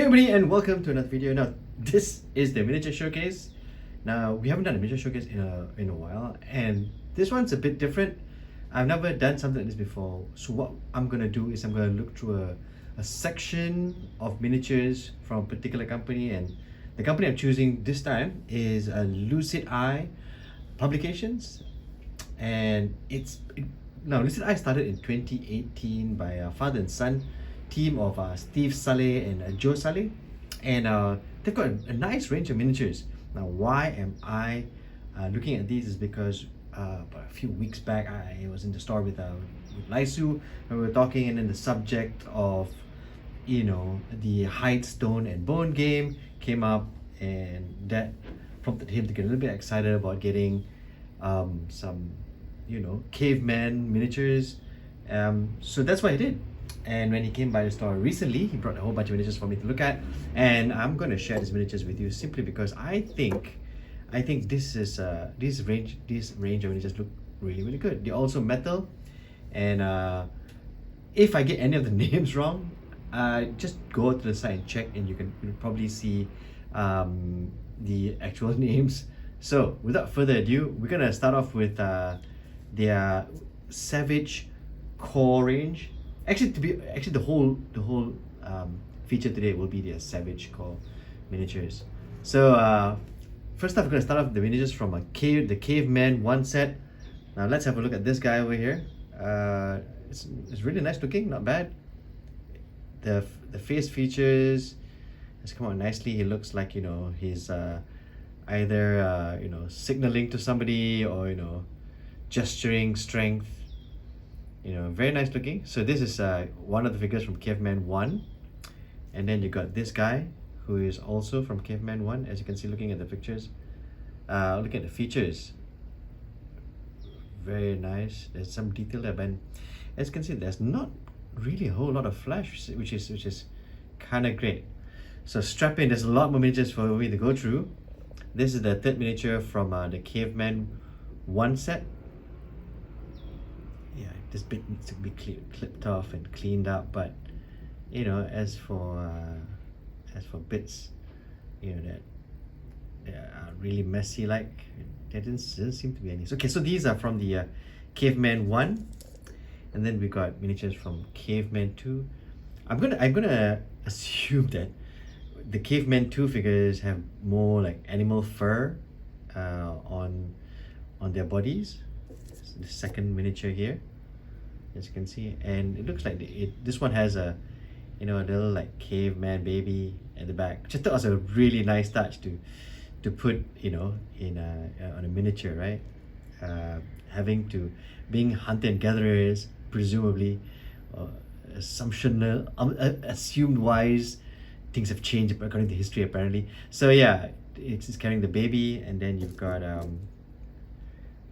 everybody, and welcome to another video. Now, this is the miniature showcase. Now, we haven't done a miniature showcase in a while, and this one's a bit different. I've never done something like this before. So what I'm gonna do is I'm gonna look through a section of miniatures from a particular company, and the company I'm choosing this time is Lucid Eye Publications, and now Lucid Eye started in 2018 by a father and son team of Steve Saleh and Joe Saleh, and they've got a nice range of miniatures. Now, why am I looking at these is because about a few weeks back I was in the store with Laisu, and we were talking, and then the subject of the hide, stone and bone game came up, and that prompted him to get a little bit excited about getting some caveman miniatures. So that's what he did. And when he came by the store recently, he brought a whole bunch of miniatures for me to look at, and I'm going to share these miniatures with you simply because I think this range of miniatures look really good. They're also metal, and if I get any of the names wrong, just go to the site and check, and you'll probably see the actual names. So without further ado, we're gonna start off with their Savage Core range. Actually, the whole feature today will be their Savage Core miniatures. So first off, we're gonna start off with the miniatures from the Caveman 1 set. Now let's have a look at this guy over here. It's really nice looking, not bad. The face features has come out nicely. He looks like he's either signaling to somebody or gesturing strength. Very nice looking. So this is one of the figures from Caveman 1, and then you got this guy who is also from Caveman 1, as you can see looking at the pictures. Look at the features, very nice. There's some detail there, but as you can see, there's not really a whole lot of flash, which is kind of great. So strap in, there's a lot more miniatures for me to go through. This is the third miniature from the Caveman 1 set. Yeah, this bit needs to be clipped off and cleaned up, but as for bits that are really messy, like there doesn't seem to be any. Okay, so these are from the Caveman 1, and then we got miniatures from Caveman 2. I'm gonna assume that the Caveman 2 figures have more like animal fur on their bodies. The second miniature here, as you can see, and it looks like this one has a little like caveman baby at the back, which I thought was a really nice touch to put on a miniature, right? Being hunter and gatherers, presumably, assumed wise, things have changed according to history apparently. So yeah, it's carrying the baby, and then you've got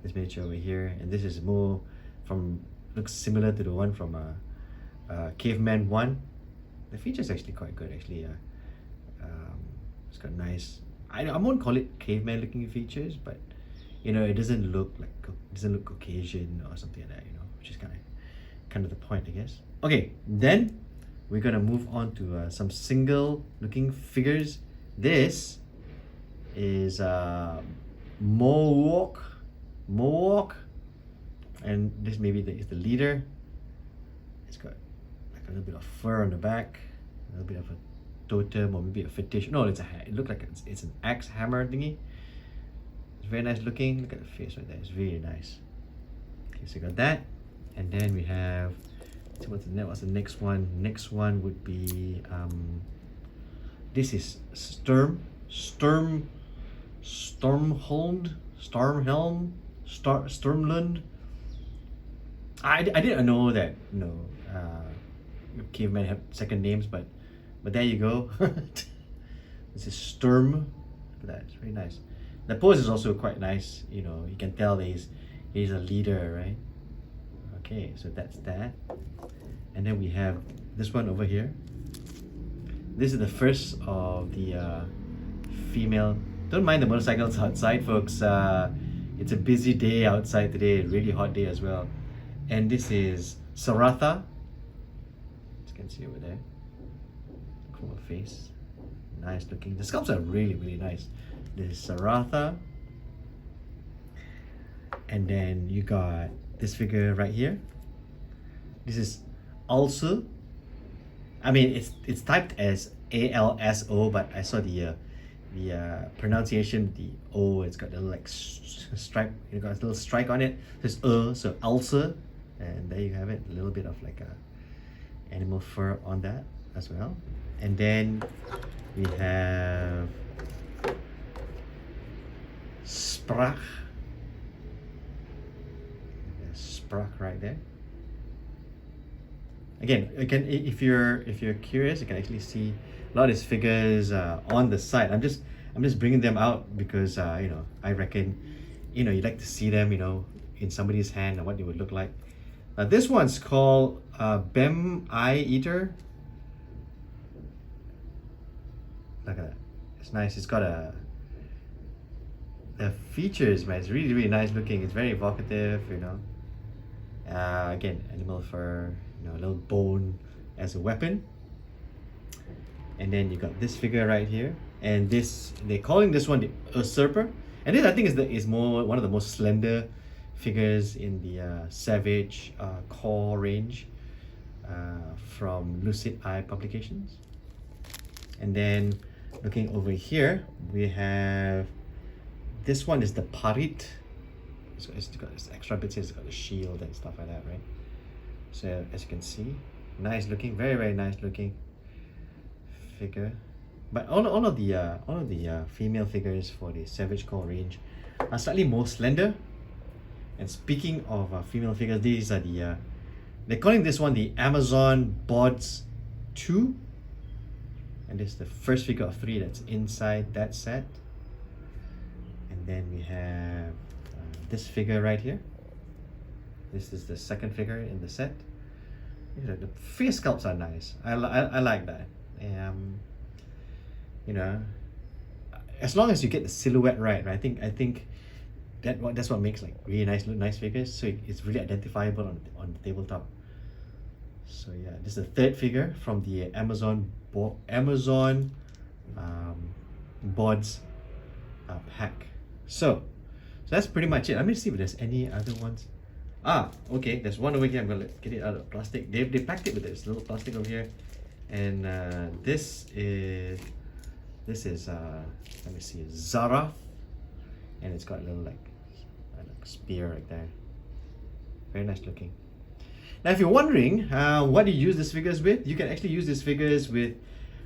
this miniature over here, and this is more looks similar to the one from Caveman 1. The feature's actually quite good actually. It's got nice, I won't call it caveman looking features, but it doesn't look Caucasian or something like that, which is kind of the point, I guess. Okay, then we're gonna move on to some single looking figures. This is Mohawk, and this maybe is the leader. It's got like a little bit of fur on the back, a little bit of a totem or maybe a fetish. No, it looks like it's an axe hammer thingy. It's very nice looking. Look at the face right there, it's really nice. Okay, so we got that, and then we have, what's the next one? Next one would be this is Stormlund. I didn't know that cavemen have second names, but there you go. This is Sturm. Look at that, it's very nice. The pose is also quite nice. You can tell that he's a leader, right? Okay, so that's that. And then we have this one over here. This is the first of the female. Don't mind the motorcycles outside, folks. It's a busy day outside today, a really hot day as well. And this is Saratha. As you can see over there. From her face. nice looking. The sculpts are really, really nice. This is Saratha. And then you got this figure right here. This is also, I mean, it's typed as ALSO, but I saw the pronunciation, the O, it's got a little like stripe, you got a little strike on it. It says so ulcer, and there you have it, a little bit of like a animal fur on that as well. And then we have Sprach. There's Sprach right there. Again, if you're curious, you can actually see a lot of these figures on the site. I'm just bringing them out because you know, I reckon, you know, you'd like to see them, you know, in somebody's hand and what they would look like. This one's called Bem Eye Eater. Look at that. It's nice. It's got the features, man. It's really, really nice looking. It's very evocative, you know. Again, animal fur, you know, a little bone as a weapon. And then you got this figure right here, and this, they're calling this one the usurper. And this, I think, is more one of the most slender figures in the Savage core range from Lucid Eye Publications. And then looking over here, we have this one is the Parit. So it's got this extra bits here. It's got the shield and stuff like that, right? So as you can see, nice looking, very, very nice looking figure. But all of the female figures for the Savage core range are slightly more slender. And speaking of female figures, these are the they're calling this one the Amazon Bods 2, and this is the first figure of 3 that's inside that set. And then we have this figure right here. This is the second figure in the set. You know, the face sculpts are nice. I like that. You know, as long as you get the silhouette right, I think that's what makes like really nice figures. So it's really identifiable on the tabletop. So yeah, this is the third figure from the Amazon Bods pack. So that's pretty much it. Let me see if there's any other ones. Okay, there's one over here. I'm gonna get it out of plastic. They packed it with this little plastic over here, and this is let me see, Zara, and it's got a little like spear right there. Very nice looking. Now, if you're wondering what do you use these figures with, you can actually use these figures with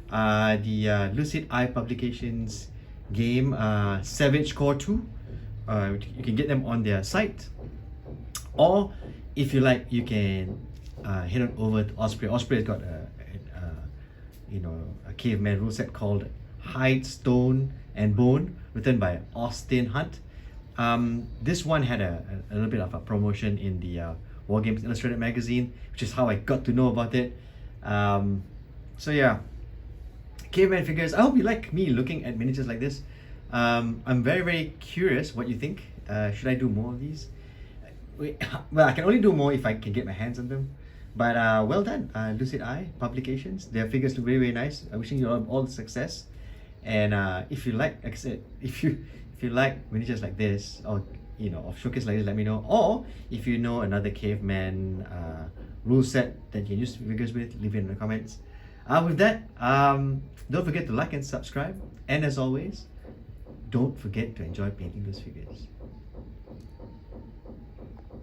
the Lucid Eye Publications game Savage Core 2. You can get them on their site, or if you like, you can head on over to Osprey. Osprey has got a caveman rule set called Hide, Stone and Bone, written by Austin Hunt. This one had a little bit of a promotion in the War Games Illustrated magazine, which is how I got to know about it. So yeah, caveman figures. I hope you like me looking at miniatures like this. I'm very, very curious what you think. Should I do more of these? Well, I can only do more if I can get my hands on them. But well done, Lucid Eye Publications. Their figures look very, very nice. I'm wishing you all the success. And if you like I said, if you like miniatures like this, or you know, of showcase like this, let me know. Or if you know another caveman rule set that you can use figures with, leave it in the comments. With that, don't forget to like and subscribe. And as always, don't forget to enjoy painting those figures.